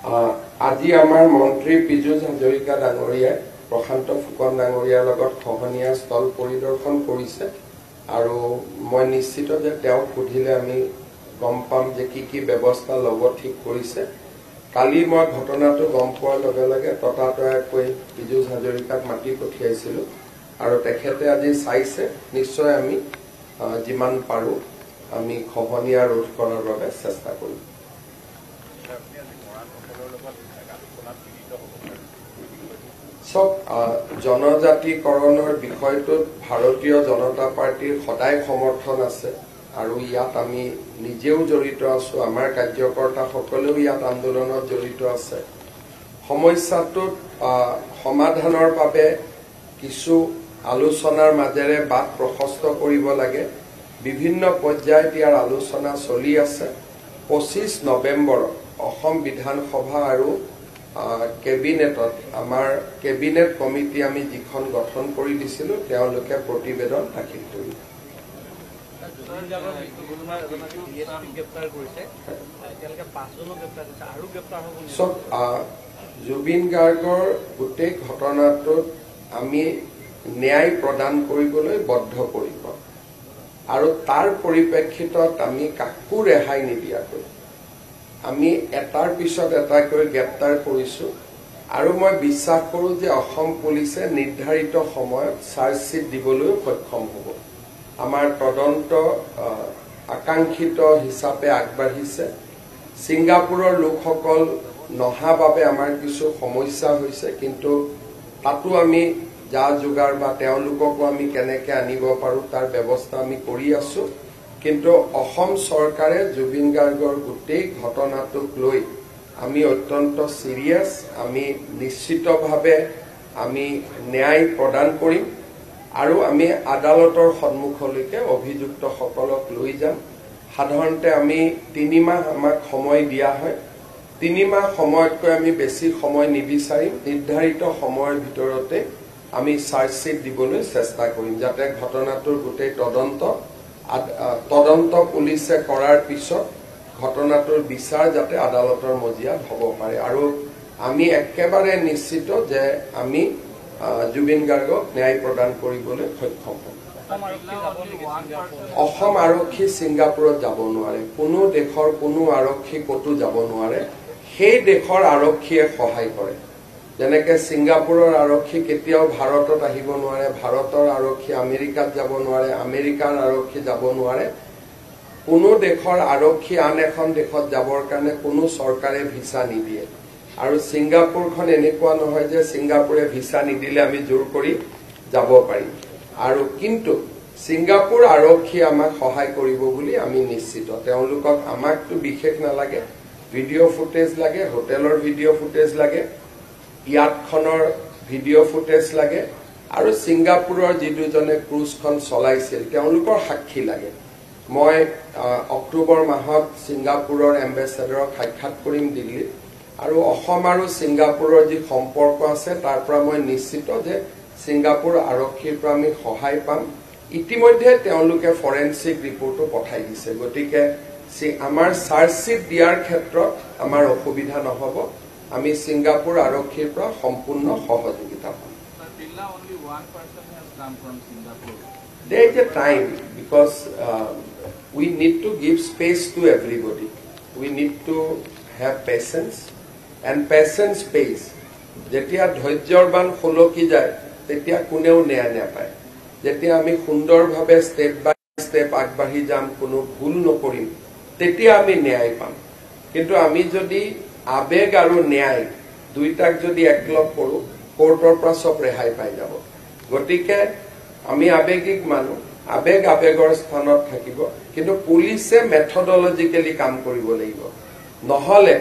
আজি আমাৰ মন্ত্ৰী পীযুষ হাজৰিকা ডাঙৰীয়াই প্ৰশান্ত ফুকন ডাঙৰীয়াৰ লগত খহনীয়া স্থল পৰিদৰ্শন কৰিছে আৰু মই নিশ্চিত যে তেওঁ সুধিলে আমি গম পাম যে কি ব্যৱস্থা ল'ব ঠিক কৰিছে। কালি মই ঘটনাটো গম পোৱাৰ লগে লগে ততাতয়াকৈ পীযুষ হাজৰিকাক মাতি পঠিয়াইছিলো আৰু তেখেতে আজি চাইছে। নিশ্চয় আমি যিমান পাৰো আমি খহনীয়া ৰোধ কৰাৰ বাবে চেষ্টা কৰিম। সব জনজাতিকৰণৰ বিষয়টোত ভাৰতীয় জনতা পাৰ্টিৰ সদায় সমৰ্থন আছে আৰু ইয়াত আমি নিজেও জড়িত আছো। আমাৰ কাৰ্যকৰ্তাসকলেও ইয়াত আন্দোলনত জড়িত আছে। সমস্যাটোত সমাধানৰ বাবে কিছু আলোচনাৰ মাজেৰে বাট প্ৰশস্ত কৰিব লাগে। বিভিন্ন পৰ্যায়ত ইয়াৰ আলোচনা চলি আছে। 25 নৱেম্বৰত অসম বিধানসভা আৰু কেবিনেটত আমাৰ কেবিনেট কমিটি আমি যিখন গঠন কৰি দিছিলো তেওঁলোকে প্ৰতিবেদন দাখিল কৰিব। জুবিন গাৰ্গৰ গোটেই ঘটনাটোত আমি ন্যায় প্ৰদান কৰিবলৈ বদ্ধপৰিকৰ আৰু তাৰ পৰিপ্ৰেক্ষিতত আমি কাকো ৰেহাই নিদিয়াকৈ আমি এটাৰ পিছত এটাকৈ গ্ৰেপ্তাৰ কৰিছো আৰু মই বিশ্বাস কৰো যে অসম পুলিচে নিৰ্ধাৰিত সময়ত চাৰ্জশ্বিট দিবলৈ সক্ষম হ'ব। আমাৰ তদন্ত আকাংক্ষিত হিচাপে আগবাঢ়িছে। ছিংগাপুৰৰ লোকসকল নহা বাবে আমাৰ কিছু সমস্যা হৈছে, কিন্তু তাতো আমি যা যোগাৰ বা তেওঁলোককো আমি কেনেকে আনিব পাৰো তাৰ ব্যৱস্থা আমি কৰি আছো। কিন্তু অসম চৰকাৰে জুবিন গাৰ্গৰ গোটেই ঘটনাটোক লৈ আমি অত্যন্ত সিৰিয়াছ। আমি নিশ্চিতভাৱে আমি ন্যায় প্ৰদান কৰিম আৰু আমি আদালতৰ সন্মুখলৈকে অভিযুক্তসকলক লৈ যাম। সাধাৰণতে আমি 3 মাহ আমাক সময় দিয়া হয়। 3 মাহ সময়তকৈ আমি বেছি সময় নিবিচাৰিম। নিৰ্ধাৰিত সময়ৰ ভিতৰতে আমি চাৰ্জশ্বিট দিবলৈ চেষ্টা কৰিম, যাতে ঘটনাটোৰ গোটেই তদন্ত পুলিচে কৰাৰ পিছত ঘটনাটোৰ বিচাৰ যাতে আদালতৰ মজিয়াত হ'ব পাৰে। আৰু আমি একেবাৰে নিশ্চিত যে আমি জুবিন গাৰ্গক ন্যায় প্ৰদান কৰিবলৈ সক্ষম হ'ম। অসম আৰক্ষী ছিংগাপুৰত যাব নোৱাৰে। কোনো দেশৰ কোনো আৰক্ষী ক'তো যাব নোৱাৰে। সেই দেশৰ আৰক্ষীয়ে সহায় কৰে। যেনেকে ছিংগাপুৰৰ আৰক্ষী কেতিয়াও ভাৰতত আহিব নোৱাৰে, ভাৰতৰ আৰক্ষী আমেৰিকাত যাব নোৱাৰে, আমেৰিকাৰ আৰক্ষী যাব নোৱাৰে। কোনো দেশৰ আৰক্ষী আন এখন দেশত যাবৰ কাৰণে কোনো চৰকাৰে ভিছা নিদিয়ে। আৰু ছিংগাপুৰখন এনেকুৱা নহয় যে ছিংগাপুৰে ভিছা নিদিলে আমি জোৰ কৰি যাব পাৰিম। আৰু কিন্তু ছিংগাপুৰ আৰক্ষী আমাক সহায় কৰিব বুলি আমি নিশ্চিত। তেওঁলোকক আমাকতো বিশেষ নালাগে, ভিডিঅ' ফুটেজ লাগে, হোটেলৰ ভিডিঅ' ফুটেজ লাগে, ইয়াতখনৰ ভিডিঅ' ফুটেজ লাগে আৰু ছিংগাপুৰৰ যি দুজনে ক্ৰুজখন চলাইছিল তেওঁলোকৰ সাক্ষী লাগে। মই অক্টোবৰ মাহত ছিংগাপুৰৰ এম্বেচাডৰক সাক্ষাৎ কৰিম দিল্লীত আৰু অসম আৰু ছিংগাপুৰৰ যি সম্পৰ্ক আছে তাৰ পৰা মই নিশ্চিত যে ছিংগাপুৰ আৰক্ষীৰ পৰা আমি সহায় পাম। ইতিমধ্যে তেওঁলোকে ফৰেনচিক ৰিপৰ্টো পঠাই দিছে। গতিকে আমাৰ চাৰ্জশ্বিট দিয়াৰ ক্ষেত্ৰত আমাৰ অসুবিধা নহ'ব। আমি ছিংগাপুৰ আৰক্ষীৰ পৰা সম্পূৰ্ণ সহযোগিতা পাম। There is a time because we need to give space to everybody. We need to have patience and patience pays. যেতিয়া ধৈৰ্যবান খলকি যায় তেতিয়া কোনেও ন্যায় নাপায়। যেতিয়া আমি সুন্দৰভাৱে ষ্টেপ বাই ষ্টেপ আগবাঢ়ি যাম, কোনো ভুল নকৰিম, তেতিয়া আমি ন্যায় পাম। কিন্তু আমি যদি আবেগ আৰু ন্যায় দুইটাক যদি একলগ কৰো, কোৰ্টৰ পৰা সব ৰেহাই পাই যাব। গতিকে আমি আবেগিক মানুহ, আবেগ আবেগৰ স্থানত থাকিব, কিন্তু পুলিচে মেথডলজিকেলি কাম কৰিব লাগিব। নহলে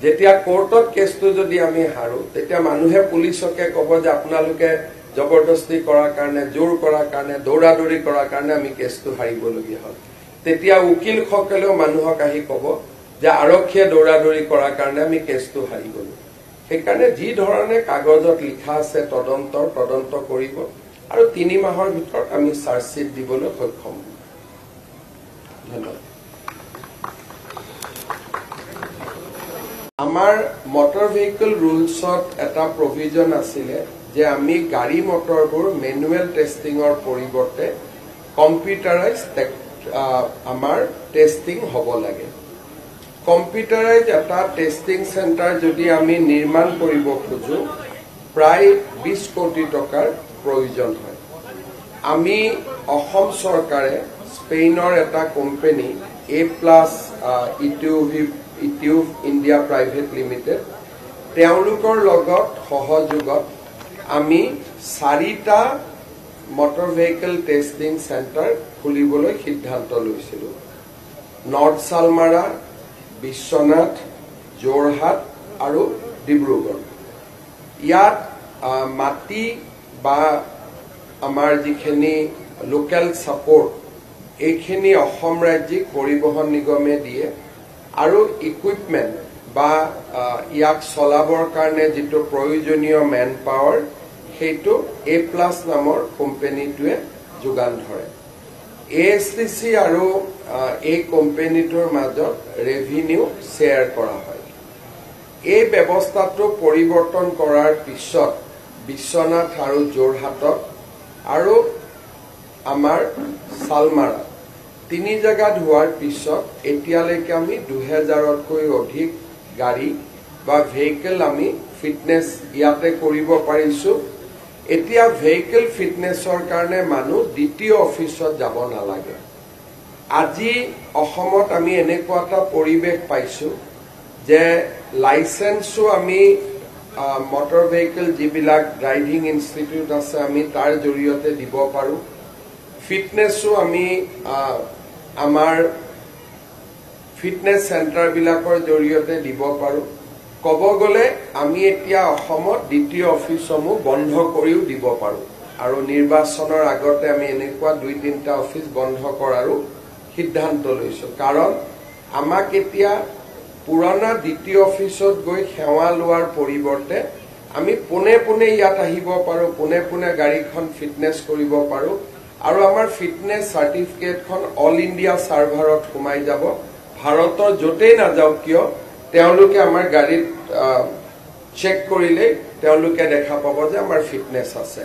যেতিয়া কোৰ্টত কেছটো যদি আমি হাৰো তেতিয়া মানুহে পুলিচকে ক'ব যে আপোনালোকে জবৰদস্তি কৰাৰ কাৰণে, জোৰ কৰাৰ কাৰণে, দৌৰাদৌৰি কৰাৰ কাৰণে আমি কেছটো হাৰিবলগীয়া হ'ল। তেতিয়া উকিলসকলেও মানুহক আহি ক'ব যে আৰক্ষীয়ে দৌৰাদৌৰি কৰাৰ কাৰণে আমি কেছটো হাৰি গলো। সেইকাৰণে যি ধৰণে কাগজত লিখা আছে তদন্ত কৰিব আৰু 3 মাহৰ ভিতৰত আমি চাৰ্জশ্বিট দিবলৈ সক্ষম হ'ম। ধন্যবাদ। আমাৰ মটৰ ভেহিকল ৰুলছত এটা প্ৰভিজন আছিলে যে আমি গাড়ী মটৰবোৰ মেনুৱেল টেষ্টিঙৰ পৰিৱৰ্তে কম্পিউটাৰাইজ আমাৰ টেষ্টিং হ'ব লাগে। কম্পিউটাৰাইজ এটা টেষ্টিং চেণ্টাৰ যদি আমি নিৰ্মাণ কৰিব খোজো প্ৰায় 20 কোটি টকাৰ প্ৰয়োজন হয়। আমি অসম চৰকাৰে স্পেইনৰ এটা company A+ ইটিউব India private limited তেওঁলোকৰ লগত সহযোগত আমি 4টা মটৰ ভেহিকল টেষ্টিং চেণ্টাৰ খুলিবলৈ সিদ্ধান্ত লৈছিলোঁ। নৰ্থ চালমাৰা, বিশ্বনাথ, যোৰহাট আৰু ডিব্ৰুগড়। ইয়াত মাটি বা আমাৰ যিখিনি লোকেল ছাপোৰ্ট এইখিনি অসম ৰাজ্যিক পৰিবহণ নিগমে দিয়ে আৰু ইকুইপমেণ্ট বা ইয়াক চলাবৰ কাৰণে যিটো প্ৰয়োজনীয় মেন পাৱাৰ সেইটো A+ নামৰ কোম্পানীটোৱে যোগান ধৰে। ASTC আৰু এই কোম্পানীটোৰ মাজত ৰেভিনিউ শ্বেয়াৰ কৰা হয়। এই ব্যৱস্থাটো পৰিৱৰ্তন কৰাৰ পিছত বিশ্বনাথ আৰু যোৰহাটত আৰু আমাৰ চালমাৰা 3 জেগাত হোৱাৰ পিছত এতিয়ালৈকে আমি 2000তকৈ অধিক গাড়ী বা ভেহিকল আমি ফিটনেছ ইয়াতে কৰিব পাৰিছো। এতিয়া ভেহিকল ফিটনেছৰ কাৰণে মানুহ দ্বিতীয় অফিচত যাব নালাগে। আজি অসমত আমি এনেকুৱা এটা পৰিৱেশ পাইছো যে লাইসেন্সও আমি মটৰ ভেহিকল যিবিলাক ড্ৰাইভিং ইনষ্টিটিউট আছে আমি তাৰ জৰিয়তে দিব পাৰো। ফিটনেসও আমি আমাৰ ফিটনেস চেণ্টাৰ বিলাকৰ জৰিয়তে দিব পাৰো। কব গলে আমি এতিয়া অসমত দ্বিতীয় অফিচসমূহ বন্ধ কৰিও দিব পাৰো আৰু নিৰ্বাচনৰ আগতে আমি এনেকুৱা 2-3টা অফিচ বন্ধ কৰাৰো সিদ্ধান্ত লৈছো। কাৰণ আমাক এতিয়া পুৰণা দ্বিতীয় অফিচত গৈ সেৱা লোৱাৰ পৰিৱৰ্তে আমি পোনে পোনে ইয়াত আহিব পাৰো, পোনে পোনে গাড়ীখন ফিটনেস কৰিব পাৰো আৰু আমাৰ ফিটনেস সাৰ্টিফিকেটখন অল ইণ্ডিয়া সাৰ্ভাৰত সোমাই যাব। ভাৰতৰ যতেই নাযাওক কিয় তেওঁলোকে আমাৰ গাড়ীত চেক কৰিলে তেওঁলোকে দেখা পাব যে আমাৰ ফিটনেস আছে।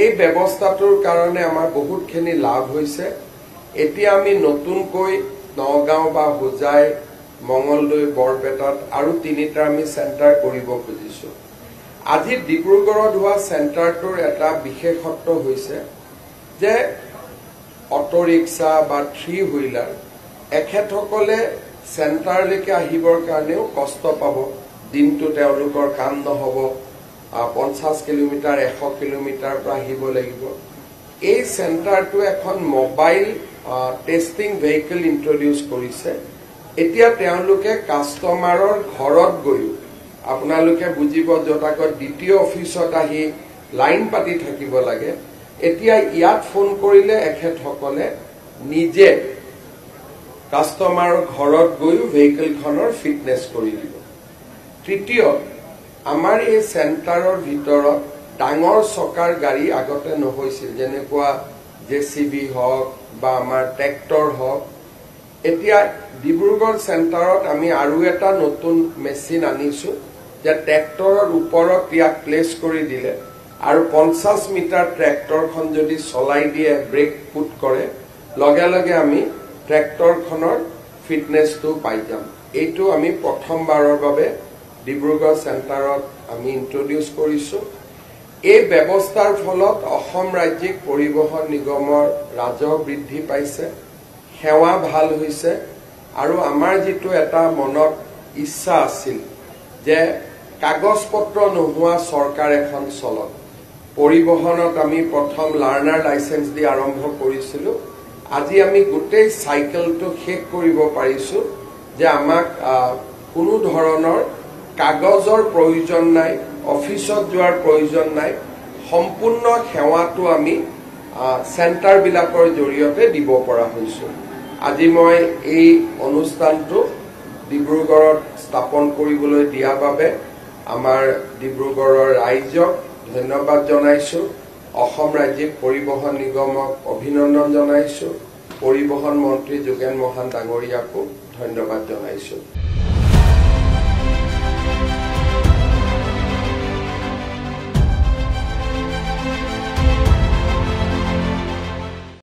এই ব্যৱস্থাটোৰ কাৰণে আমাৰ বহুতখিনি লাভ হৈছে। এতিয়া আমি নতুনকৈ নগাঁও বা হোজাই, মঙ্গলদৈ, বৰপেটাত আৰু 3টা আমি চেণ্টাৰ কৰিব খুজিছো। আজি ডিব্ৰুগড়ত হোৱা চেণ্টাৰটোৰ এটা বিশেষত্ব হৈছে যে অটো ৰিক্সা বা 3 হুইলাৰ এখেতসকলে চেণ্টাৰলৈকে আহিবৰ কাৰণেও কষ্ট পাব। দিনটো তেওঁলোকৰ কাম নহব, 50 কিলোমিটাৰ 100 কিলোমিটাৰ পৰা আহিব লাগিব। এই চেণ্টাৰটো এখন মোবাইল টেষ্টিং ভেহিকল ইন্ট্ৰডিউচ কৰিছে। এতিয়া তেওঁলোকে কাষ্টমাৰৰ ঘৰত গৈও আপোনালোকে বুজিব য'ত আগত দ্বিতীয় অফিচত আহি লাইন পাতি থাকিব লাগে, এতিয়া ইয়াত ফোন কৰিলে এখেতসকলে নিজে কাষ্টমাৰৰ ঘৰত গৈও ভেহিকলখনৰ ফিটনেস কৰি দিব। তৃতীয়, আমাৰ এই চেণ্টাৰৰ ভিতৰত ডাঙৰ চকাৰ গাড়ী আগতে নহৈছিল, যেনেকুৱা JCB হওক বা আমাৰ ট্ৰেক্টৰ হওক। এতিয়া ডিব্ৰুগড় চেণ্টাৰত আমি আৰু এটা নতুন মেচিন আনিছো যে ট্ৰেক্টৰৰ ওপৰত ইয়াক প্লেচ কৰি দিলে আৰু 50 মিটাৰ ট্ৰেক্টৰখন যদি চলাই দিয়ে, ব্ৰেক পুট কৰে, লগে লগে আমি ট্ৰেক্টৰখনৰ ফিটনেসটো পাই যাম। এইটো আমি প্ৰথমবাৰৰ বাবে ডিব্ৰুগড় চেণ্টাৰত আমি ইন্ট্ৰডিউচ কৰিছো। এই ব্যৱস্থাৰ ফলত অসম ৰাজ্যিক পৰিবহণ নিগমৰ ৰাজহ বৃদ্ধি পাইছে, সেৱা ভাল হৈছে আৰু আমাৰ যিটো এটা মনত ইচ্ছা আছিল যে কাগজ পত্ৰ নোহোৱা চৰকাৰ এখন চলক, পৰিবহণত আমি প্ৰথম লাৰ্ণাৰ লাইসেন্স দি আৰম্ভ কৰিছিলো। আজি আমি গোটেই সাইকেলটো শেষ কৰিব পাৰিছো যে আমাক কোনো ধৰণৰ কাগজৰ প্ৰয়োজন নাই, অফিচত যোৱাৰ প্ৰয়োজন নাই, সম্পূৰ্ণ সেৱাটো আমি চেণ্টাৰ বিলাকৰ জৰিয়তে দিব পৰা হৈছো। আজি মই এই অনুষ্ঠানটো ডিব্ৰুগড়ত স্থাপন কৰিবলৈ দিয়াৰ বাবে আমাৰ ডিব্ৰুগড়ৰ ৰাইজক ধন্যবাদ জনাইছো। অসম ৰাজ্যিক পৰিবহণ নিগমক অভিনন্দন জনাইছো। পৰিবহণ মন্ত্ৰী যোগেন মহান ডাঙৰীয়াকো ধন্যবাদ জনাইছো।